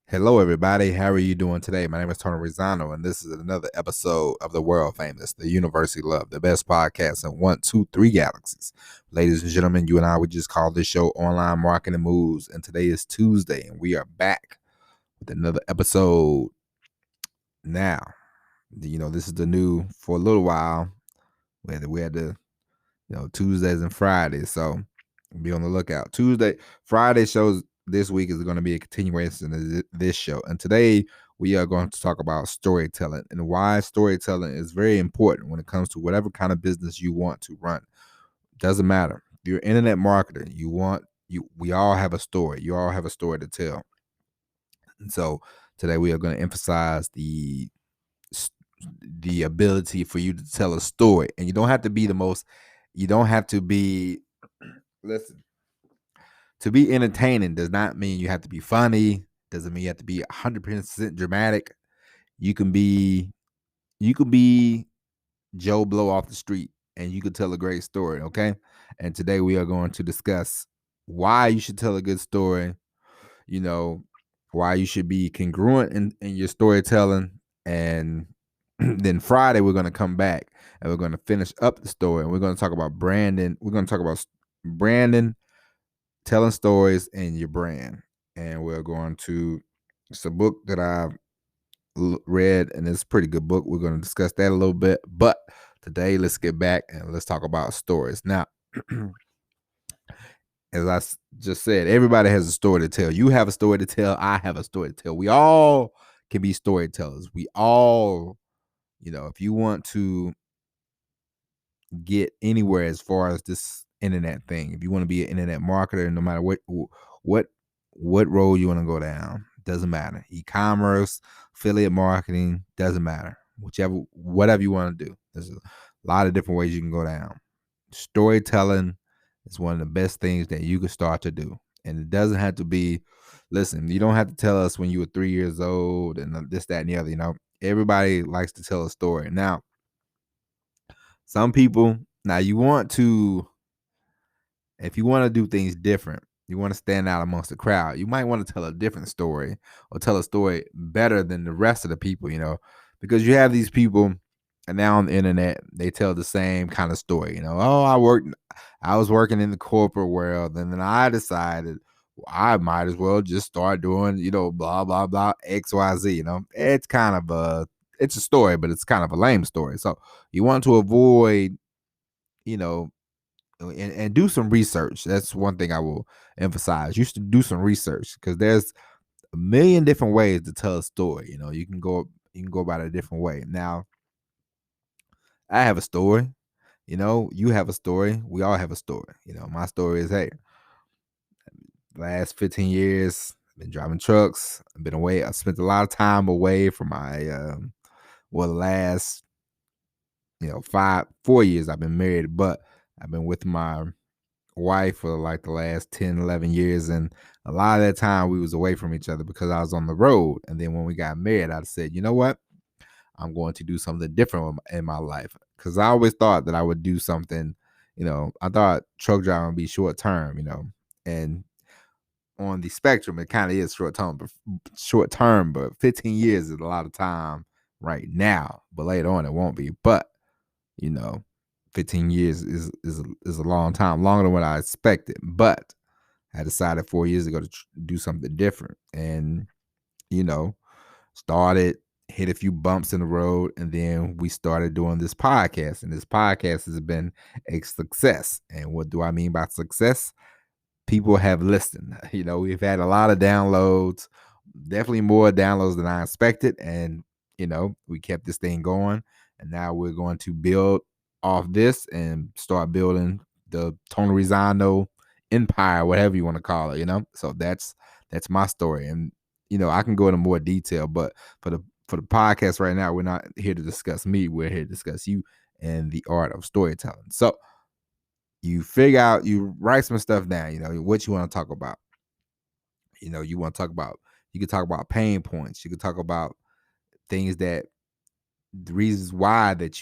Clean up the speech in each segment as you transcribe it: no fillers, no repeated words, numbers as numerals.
Hello, everybody. How are you doing today? My name is Tony Rizzano, and this is another episode of the world famous, the University Love, the best podcast in 1, 2, 3 galaxies. Ladies and gentlemen, you and I, we just call this show Online Marketing Moves, and today is Tuesday, and we are back with another episode. Now, this is the new for a little while. We had the Tuesdays and Fridays, so be on the lookout. Friday shows this week is going to be a continuation of this show, and today we are going to talk about storytelling and why storytelling is very important when it comes to whatever kind of business you want to run. Doesn't matter if you're an internet marketer. We all have a story. You all have a story to tell, and so today we are going to emphasize the ability for you to tell a story, and you don't have to be listen, to be entertaining does not mean you have to be funny, doesn't mean you have to be 100% dramatic. You can be Joe Blow off the street and you could tell a great story, okay? And today we are going to discuss why you should tell a good story, why you should be congruent in your storytelling. And then Friday we're going to come back and we're going to finish up the story, and we're going to talk about branding. We're going to talk about branding, telling stories, and your brand. And it's a book that I've read, and it's a pretty good book. We're going to discuss that a little bit. But today, let's get back and let's talk about stories. Now, as I just said, everybody has a story to tell. You have a story to tell. I have a story to tell. We all can be storytellers. We all, if you want to get anywhere as far as this internet thing, if you want to be an internet marketer, no matter what road you want to go down, doesn't matter. E-commerce, affiliate marketing, doesn't matter. Whatever you want to do, there's a lot of different ways you can go down. Storytelling is one of the best things that you can start to do, and it doesn't have to be. Listen, you don't have to tell us when you were 3 years old and this, that, and the other. Everybody likes to tell a story. Now, some people, if you want to do things different, you want to stand out amongst the crowd, you might want to tell a different story or tell a story better than the rest of the people, because you have these people, and now on the internet, they tell the same kind of story. Oh, I was working in the corporate world, and then I decided I might as well just start doing, blah, blah, blah, XYZ. It's a story, but it's kind of a lame story. So you want to avoid, and do some research. That's one thing I will emphasize. You should do some research, because there's a million different ways to tell a story. You can go about it a different way. Now, I have a story. You have a story. We all have a story. My story is, hey, last 15 years, I've been driving trucks. I've been away. I spent a lot of time away from my, the last, 4 years I've been married, but I've been with my wife for like the last 10, 11 years. And a lot of that time we was away from each other because I was on the road. And then when we got married, I said, you know what? I'm going to do something different in my life. Because I always thought that I would do something, I thought truck driving would be short term, and on the spectrum, it kind of is short term, but 15 years is a lot of time right now, but later on it won't be. But, 15 years is a long time, longer than what I expected. But I decided 4 years ago to do something different, and, started, hit a few bumps in the road, and then we started doing this podcast, and this podcast has been a success. And what do I mean by success? People have listened. We've had a lot of downloads, definitely more downloads than I expected. And, we kept this thing going. And now we're going to build off this and start building the Tony Rizzano empire, whatever you want to call it, So that's my story. And, I can go into more detail, but for the podcast right now, we're not here to discuss me. We're here to discuss you and the art of storytelling. So, you write some stuff down, what you want to talk about. You can talk about pain points. You can talk about things that the reasons why that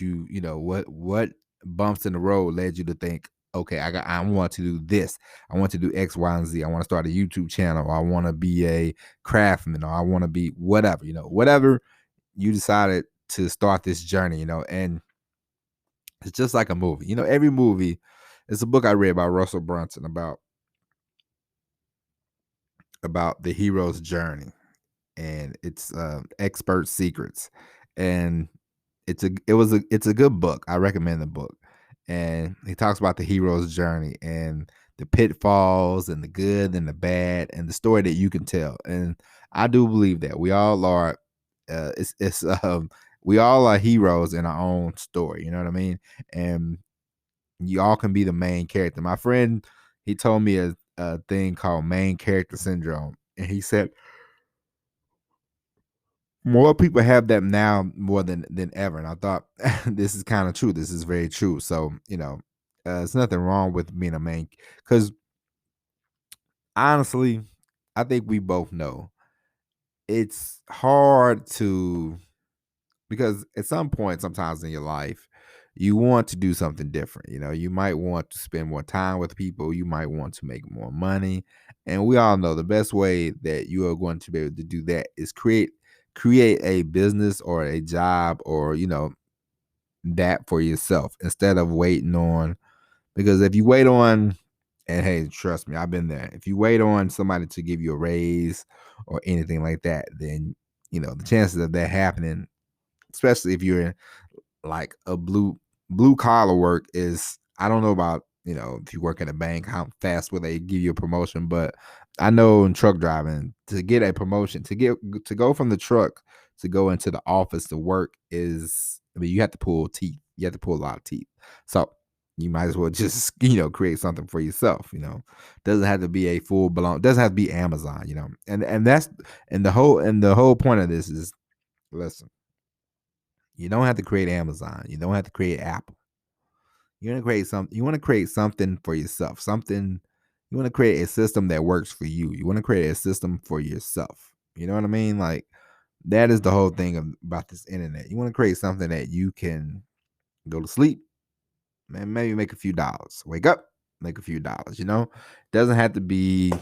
what bumps in the road led you to think, okay, I want to do this. I want to do X, Y, and Z. I want to start a YouTube channel. Or I want to be a craftsman, or I want to be whatever, whatever you decided to start this journey, and it's just like a movie. Every movie, it's a book I read by Russell Brunson about the hero's journey, and it's Expert Secrets, and it's a good book. I recommend the book, and he talks about the hero's journey and the pitfalls and the good and the bad and the story that you can tell. And I do believe that we all are. It's we all are heroes in our own story. You know what I mean? And you all can be the main character. My friend, he told me a thing called main character syndrome, and he said more people have that now more than ever. And I thought this is kind of true. This is very true. So it's nothing wrong with being a main, because honestly, I think we both know it's hard to, because at some point, sometimes in your life, you want to do something different. You might want to spend more time with people. You might want to make more money. And we all know the best way that you are going to be able to do that is create a business or a job, or that for yourself, instead of waiting on, because if you wait on, and hey, trust me, I've been there. If you wait on somebody to give you a raise or anything like that, then the chances of that happening, especially if you're in like a blue collar work, is, I don't know about if you work at a bank, how fast will they give you a promotion, but I know in truck driving, to get a promotion, to go from the truck to go into the office to work is, I mean, you have to pull teeth. You have to pull a lot of teeth. So you might as well just create something for yourself. Doesn't have to be a full blown, doesn't have to be Amazon. And that's, and the whole point of this is, listen, you don't have to create Amazon. You don't have to create Apple. You want to create something. You want to create something for yourself. Something. You want to create a system that works for you. You want to create a system for yourself. You know what I mean? Like, that is the whole thing about this internet. You want to create something that you can go to sleep and maybe make a few dollars. Wake up, make a few dollars. Doesn't have to be.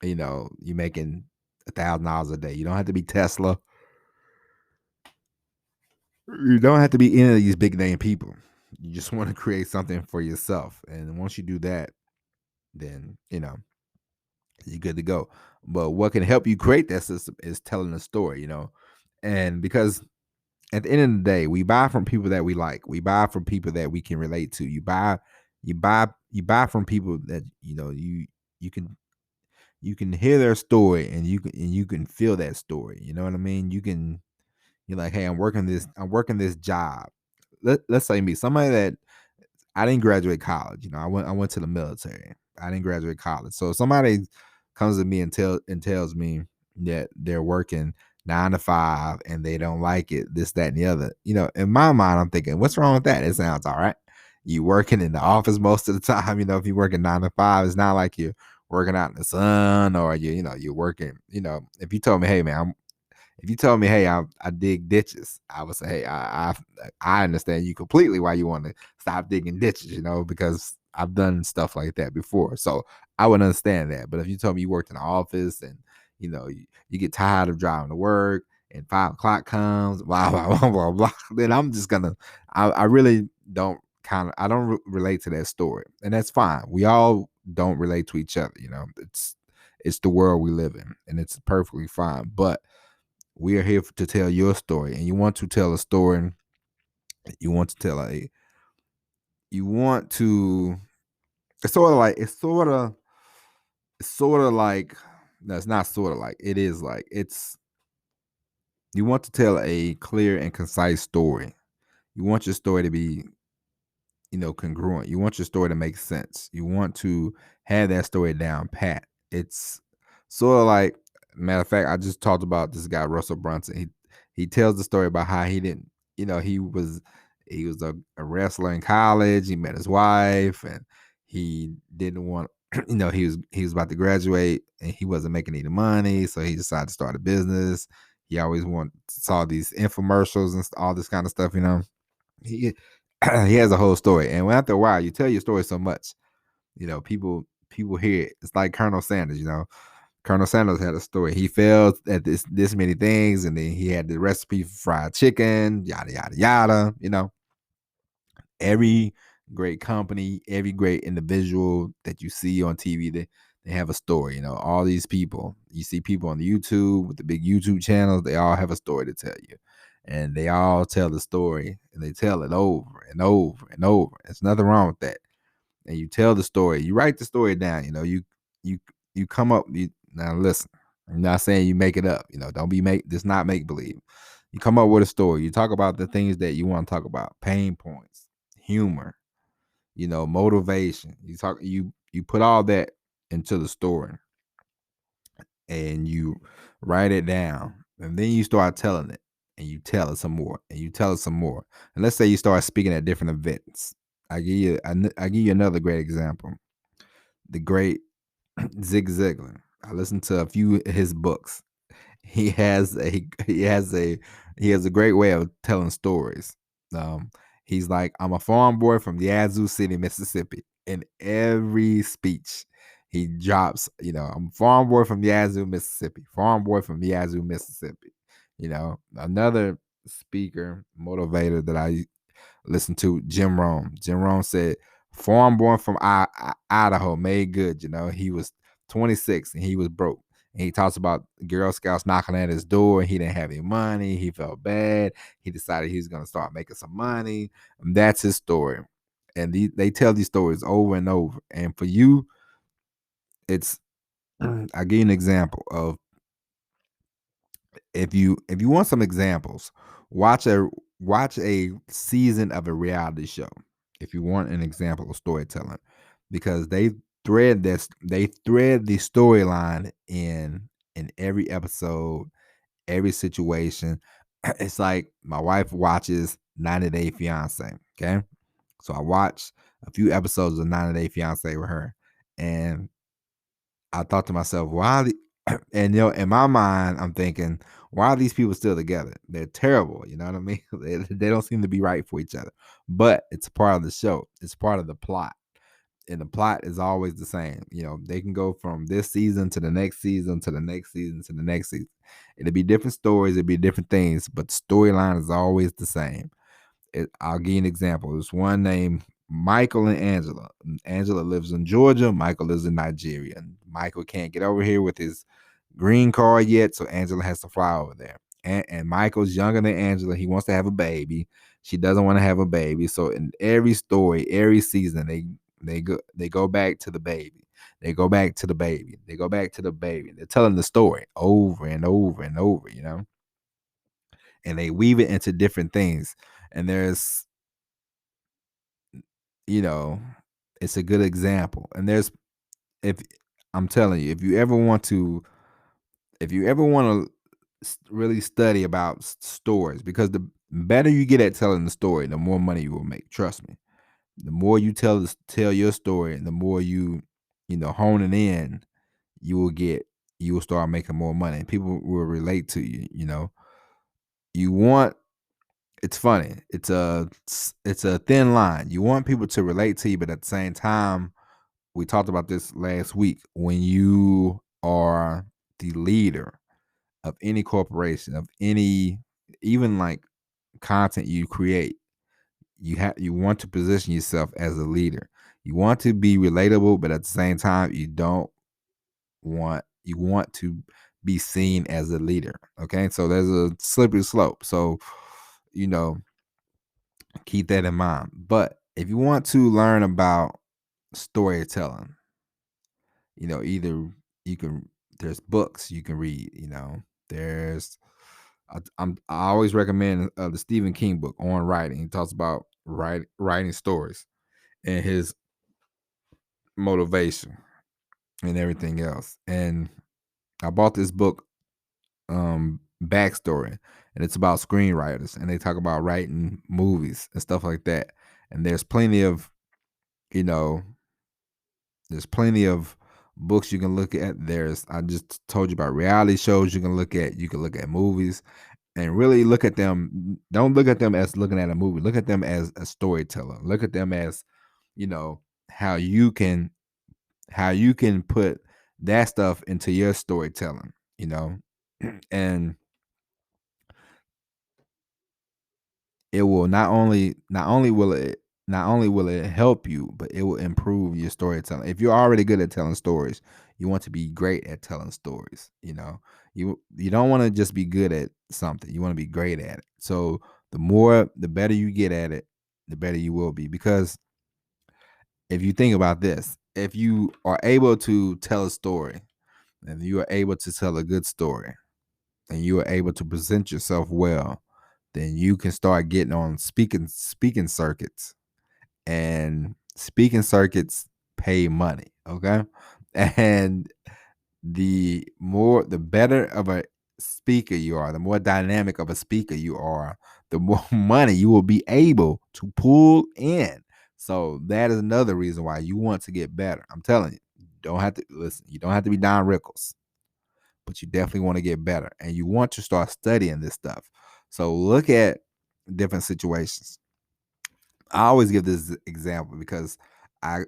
You making $1,000 a day. You don't have to be Tesla. You don't have to be any of these big name people. You just want to create something for yourself. And once you do that, then, you're good to go. But what can help you create that system is telling a story. And because at the end of the day, we buy from people that we like. We buy from people that we can relate to. You buy from people that, you can hear their story, and you can feel that story. You know what I mean? You're like, hey, I'm working this job. Let's say me, somebody that, I didn't graduate college. I went to the military. I didn't graduate college. So if somebody comes to me and tells me that they're working 9 to 5 and they don't like it, this, that, and the other. In my mind, I'm thinking, what's wrong with that? It sounds all right. You working in the office most of the time. If you're working 9 to 5, it's not like you're working out in the sun, or you're working. If you told me, hey man, if you told me, hey, I dig ditches, I would say, hey, I understand you completely why you want to stop digging ditches, because I've done stuff like that before. So I would understand that. But if you told me you worked in the office, and you get tired of driving to work, and 5 o'clock comes, blah blah blah blah blah, then I'm just gonna, I really don't I don't relate to that story, and that's fine. We all don't relate to each other. It's the world we live in, and it's perfectly fine. But we are here to tell your story, and you want to tell a story. You want to tell a. You want to. It's sort of like. It's sort of. It's sort of like. No, it's not sort of like. It is like. It's. You want to tell a clear and concise story. You want your story to be, congruent. You want your story to make sense. You want to have that story down pat. It's sort of like, matter of fact, I just talked about this guy, Russell Brunson. He tells the story about how he didn't, he was a wrestler in college. He met his wife, and he didn't want, he was about to graduate, and he wasn't making any money, so he decided to start a business. He always saw these infomercials and all this kind of stuff. He he has a whole story. And after a while, you tell your story so much, people hear it. It's like Colonel Sanders, Colonel Sanders had a story. He failed at this many things, and then he had the recipe for fried chicken, yada yada yada. Every great company, every great individual that you see on TV, they have a story. All these people, you see people on the YouTube with the big YouTube channels, they all have a story to tell you. And they all tell the story, and they tell it over and over and over. There's nothing wrong with that. And you tell the story, you write the story down, you you come up, now listen, I'm not saying you make it up, don't be just not make believe. You come up with a story, you talk about the things that you want to talk about, pain points, humor, motivation. You put all that into the story, and you write it down, and then you start telling it, and you tell it some more, and you tell it some more. And let's say you start speaking at different events. I give you another great example. The great Zig Ziglar. I listened to a few of his books. He has a he has a he has a great way of telling stories. Um, he's like, I'm a farm boy from Yazoo City, Mississippi. In every speech, he drops, I'm a farm boy from Yazoo, Mississippi. Farm boy from Yazoo, Mississippi. Another speaker, motivator that I listen to, Jim Rome. Jim Rome said, "Foreign born from Idaho, made good." He was 26 and he was broke. And he talks about Girl Scouts knocking at his door. He didn't have any money. He felt bad. He decided he was going to start making some money. And that's his story. And they tell these stories over and over. And for you, it's I give you an example of, if you want some examples, watch a season of a reality show. If you want an example of storytelling, because they thread the storyline in every episode, every situation. It's like my wife watches 90 Day Fiance. Okay, so I watched a few episodes of 90 Day Fiance with her, and I thought to myself, why and in my mind, I'm thinking, why are these people still together? They're terrible, you know what I mean? They don't seem to be right for each other. But it's part of the show. It's part of the plot. And the plot is always the same. They can go from this season to the next season to the next season to the next season. It'll be different stories, it'll be different things, but the storyline is always the same. I'll give you an example. There's one named Michael and Angela. Angela lives in Georgia. Michael lives in Nigeria. And Michael can't get over here with his green card yet, so Angela has to fly over there. And Michael's younger than Angela. He wants to have a baby. She doesn't want to have a baby. So in every story, every season, they go back to the baby. They go back to the baby. They go back to the baby. They're telling the story over and over and over, and they weave it into different things. And there's, you know, it's a good example. And if I'm telling you, if you ever want to really study about stories, because the better you get at telling the story, the more money you will make. Trust me. The more you tell your story, and the more hone it in, you will start making more money. And people will relate to you. You want It's funny. It's a thin line. You want people to relate to you, but at the same time, we talked about this last week. When you are the leader of any corporation, of any, even like content you create, you want to position yourself as a leader. You want to be relatable, but at the same time, you want to be seen as a leader. Okay, so there's a slippery slope. So, you know, keep that in mind. But if you want to learn about storytelling, either you can there's books you can read. There's I always recommend the Stephen King book on writing. He talks about writing stories and his motivation and everything else. And I bought this book, Backstory, and it's about screenwriters, and they talk about writing movies and stuff like that. And you know there's plenty of books you can look at. I just told you about reality shows you can look at. You can look at movies. and really look at them. Don't look at them as looking at a movie. Look at them as a storyteller. Look at them as, you know, how you can put that stuff into your storytelling, you know, and it will not only will it help you, but it will improve your storytelling. If you're already good at telling stories, you want to be great at telling stories. You know, you don't want to just be good at something. You want to be great at it. So the better you get at it, the better you will be. Because if you think about this, if you are able to tell a story, and you are able to tell a good story, and you are able to present yourself well, then you can start getting on speaking circuits, and speaking circuits pay money. Okay, and the better of a speaker you are, the more dynamic of a speaker you are, the more money you will be able to pull in. So that is another reason why you want to get better. I'm telling you, don't have to listen. You don't have to be Don Rickels, but you definitely want to get better, and you want to start studying this stuff. So look at different situations. I always give this example because I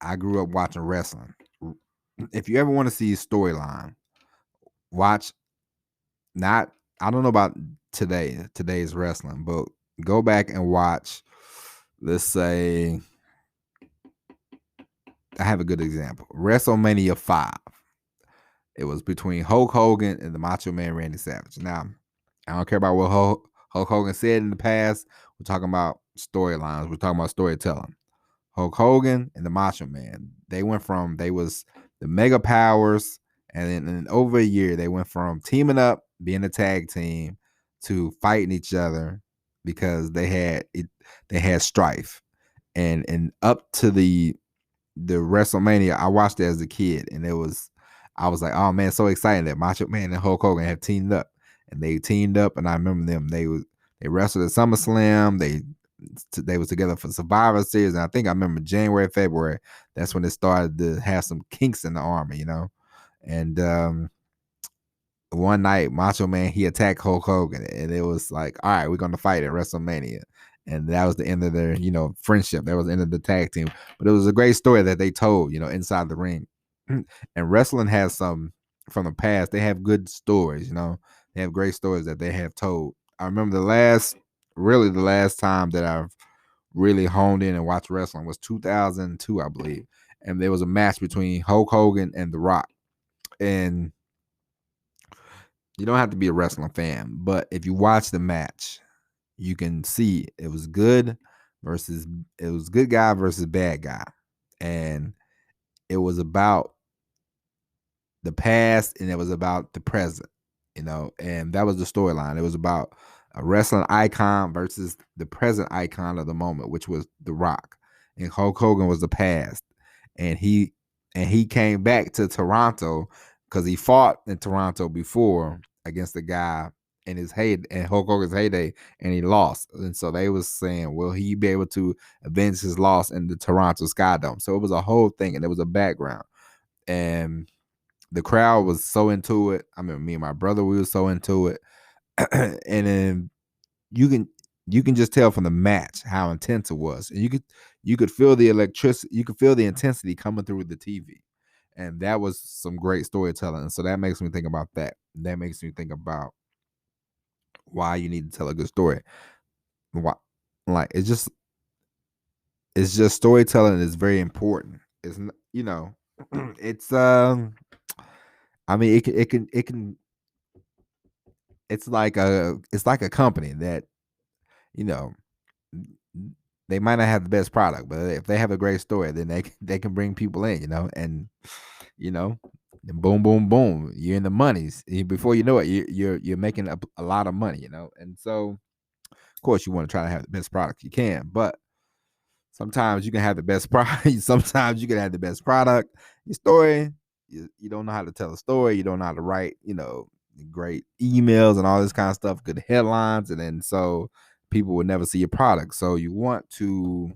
I grew up watching wrestling. If you ever want to see a storyline, watch not I don't know about today's wrestling, but go back and watch, let's say, I have a good example. WrestleMania 5. It was between Hulk Hogan and the Macho Man Randy Savage. Now, I don't care about what Hulk Hogan said in the past. We're talking about storylines. We're talking about storytelling. Hulk Hogan and the Macho Man. They was the mega powers, and then in over a year they went from teaming up, being a tag team, to fighting each other because they had strife. And up to the WrestleMania, I watched it as a kid, and I was like, oh man, so excited that Macho Man and Hulk Hogan have teamed up, and they teamed up, and I remember them. They wrestled at SummerSlam. They was together for Survivor Series, and I think I remember January, February. That's when it started to have some kinks in the army, you know. And one night, Macho Man, he attacked Hulk Hogan, and it was like, all right, we're gonna fight at WrestleMania. And that was the end of their, friendship. That was the end of the tag team. But it was a great story that they told, inside the ring. And wrestling has some from the past. They have good stories, They have great stories that they have told. I remember the last time that I've really honed in and watched wrestling was 2002, I believe. And there was a match between Hulk Hogan and The Rock. And you don't have to be a wrestling fan, but if you watch the match, you can see it was good guy versus bad guy. And it was about the past and it was about the present, and that was the storyline. It was about a wrestling icon versus the present icon of the moment, which was The Rock. And Hulk Hogan was the past. And he came back to Toronto because he fought in Toronto before against the guy in Hulk Hogan's heyday, and he lost. And so they was saying, will he be able to avenge his loss in the Toronto Skydome? So it was a whole thing, and there was a background. And the crowd was so into it. I mean, me and my brother, we were so into it. And then you can just tell from the match how intense it was. And you could feel the electricity, you could feel the intensity coming through the TV. And that was some great storytelling. And so that makes me think about that. That makes me think about why you need to tell a good story. Why, like it's just storytelling is very important. It's it's I mean it can it's like a company that, you know, they might not have the best product, but if they have a great story, then they can bring people in, you know, and boom, boom, boom, you're in the monies. Before you know it, you're making a lot of money, and so of course you want to try to have the best product you can, but sometimes you can have the best product. Sometimes you can have the best product. Your story, you don't know how to tell a story. You don't know how to write, great emails and all this kind of stuff, good headlines, and then so people will never see your product. So you want to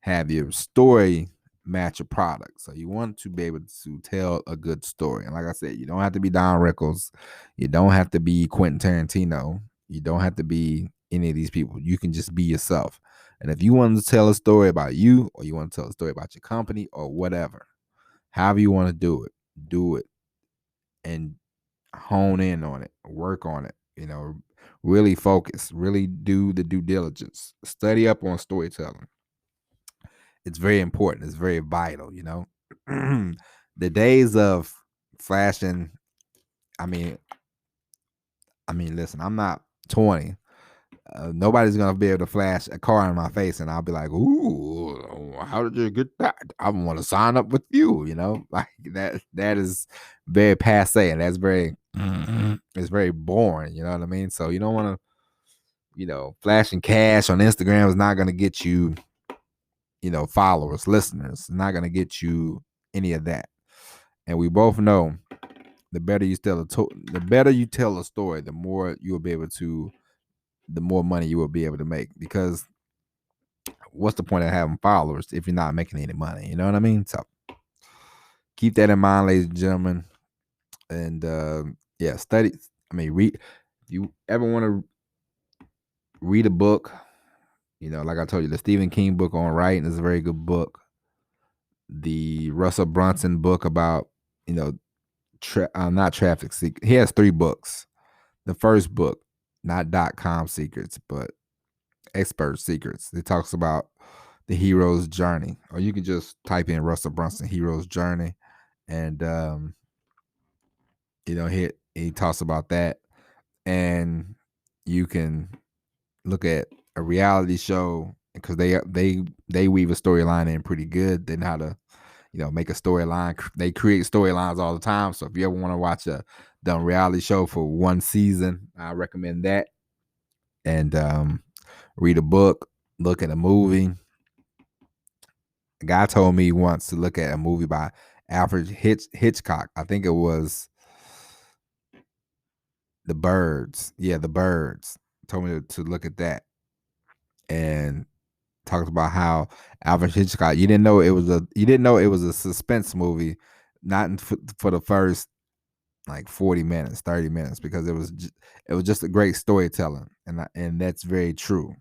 have your story match a product. So you want to be able to tell a good story. And like I said, you don't have to be Don Rickels. You don't have to be Quentin Tarantino. You don't have to be any of these people. You can just be yourself. And if you want to tell a story about you, or you want to tell a story about your company or whatever, however you want to do it and hone in on it, work on it, really focus, really do the due diligence, study up on storytelling. It's very important. It's very vital, The days of flashing, I mean, listen, I'm not 20. Nobody's gonna be able to flash a car in my face, and I'll be like, "Ooh, how did you get that? I want to sign up with you." Like that. That is very passe, and that's very, it's very boring. You know what I mean? So you don't want to, flashing cash on Instagram is not gonna get you, followers, listeners. It's not gonna get you any of that. And we both know the better you tell a story, the more you'll be able to, the more money you will be able to make. Because what's the point of having followers if you're not making any money? You know what I mean? So keep that in mind, ladies and gentlemen. And yeah, study. Read. If you ever want to read a book, like I told you, the Stephen King book on writing is a very good book. The Russell Brunson book about, not traffic secrets. He has 3 books. The first book, not .com secrets, but expert secrets. It talks about the hero's journey, or you can just type in Russell Brunson hero's journey, and he talks about that. And you can look at a reality show, because they weave a storyline in pretty good. They know how to make a storyline. They create storylines all the time. So if you ever want to watch a done reality show for one season, I recommend that. And read a book, look at a movie. A guy told me once to look at a movie by Alfred Hitchcock. I think it was The Birds. Yeah, The Birds. Told me to look at that, and talked about how Alfred Hitchcock. You didn't know it was a suspense movie, not for the first like 40 minutes, 30 minutes, because it was just a great storytelling, and that's very true.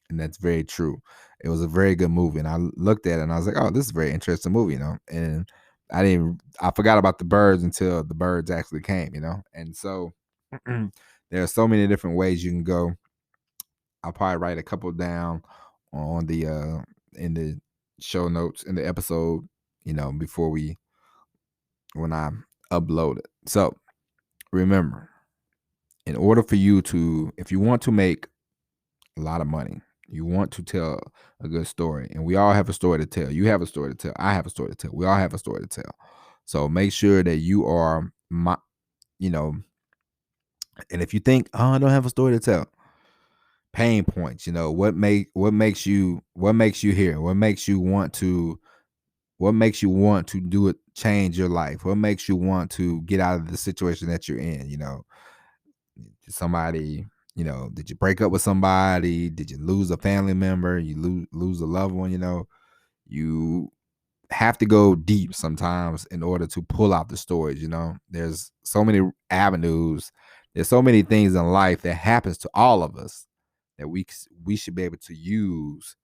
And that's very true. It was a very good movie, and I looked at it and I was like, "Oh, this is a very interesting movie," And I forgot about The Birds until The Birds actually came, And so there are so many different ways you can go. I'll probably write a couple down on the in the show notes in the episode, before when I upload it. So remember, in order for you to, if you want to make a lot of money, you want to tell a good story, and we all have a story to tell. You have a story to tell. I have a story to tell. We all have a story to tell. So make sure that you are and if you think, oh, I don't have a story to tell, pain points, what makes you here? What makes you want to do it, change your life? What makes you want to get out of the situation that you're in? Somebody, did you break up with somebody? Did you lose a family member? You lose a loved one? You have to go deep sometimes in order to pull out the stories. There's so many avenues. There's so many things in life that happens to all of us that we should be able to use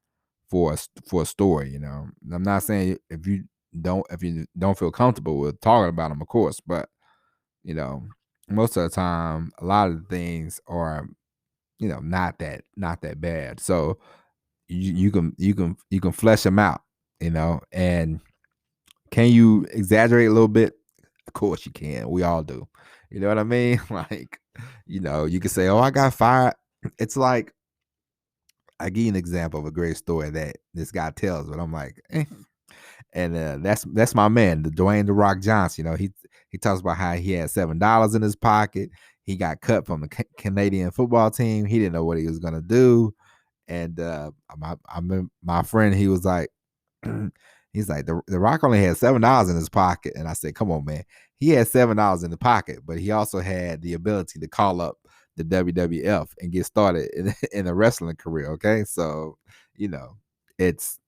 for a story. I'm not saying if you don't feel comfortable with talking about them, of course, but most of the time, a lot of the things are not that bad. So you can flesh them out, and can you exaggerate a little bit? Of course you can. We all do. You know what I mean? Like, you can say, "Oh, I got fired." It's like, I give you an example of a great story that this guy tells, but I'm like, eh. And that's my man, the Dwayne the Rock Johnson. He talks about how he had $7 in his pocket. He got cut from the Canadian football team. He didn't know what he was gonna do. And my friend, he was like, he's like, the Rock only had $7 in his pocket. And I said, come on, man. He had $7 in the pocket, but he also had the ability to call up the WWF and get started in a wrestling career. Okay. So, it's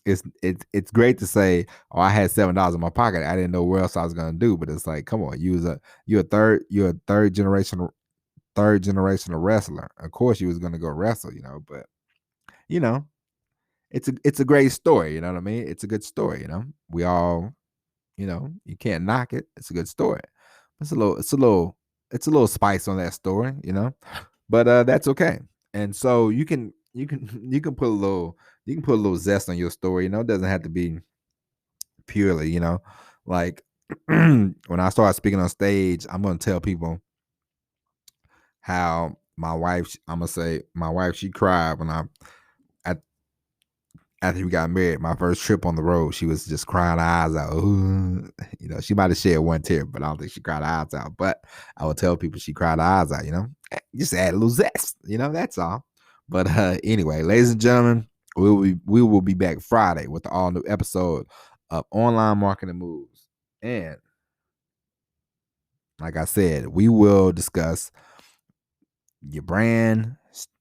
it's great to say, oh, I had $7 in my pocket. I didn't know where else I was gonna do. But it's like, come on, you're a third generational wrestler. Of course you was gonna go wrestle, but you know, it's a great story, you know what I mean? It's a good story, We all, you can't knock it. It's a good story. It's a little spice on that story. But that's okay. And so you can put a little zest on your story. It doesn't have to be purely, like when I start speaking on stage, I'm gonna tell people how I'm gonna say my wife, she cried when at after we got married, my first trip on the road, she was just crying her eyes out. Ooh. She might have shed one tear, but I don't think she cried her eyes out. But I would tell people she cried her eyes out, just add a little zest, that's all. But anyway, ladies and gentlemen, we will be back Friday with the all new episode of Online Marketing Moves. And like I said, we will discuss your brand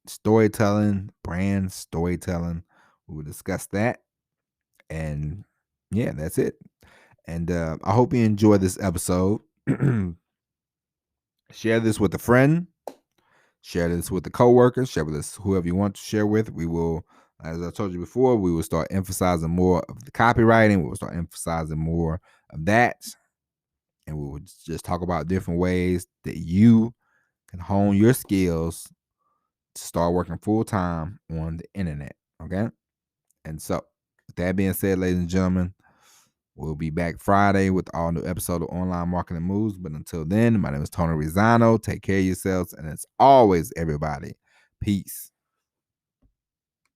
storytelling. We will discuss that. And yeah, that's it. And I hope you enjoy this episode. Share this with a friend. Share this with a coworker. Share with us whoever you want to share with. We will, as I told you before, we will start emphasizing more of the copywriting. We will start emphasizing more of that. And we will just talk about different ways that you can hone your skills to start working full time on the internet. Okay. And so, with that being said, ladies and gentlemen, we'll be back Friday with all new episode of Online Marketing Moves. But until then, my name is Tony Rizzano. Take care of yourselves. And as always, everybody, peace.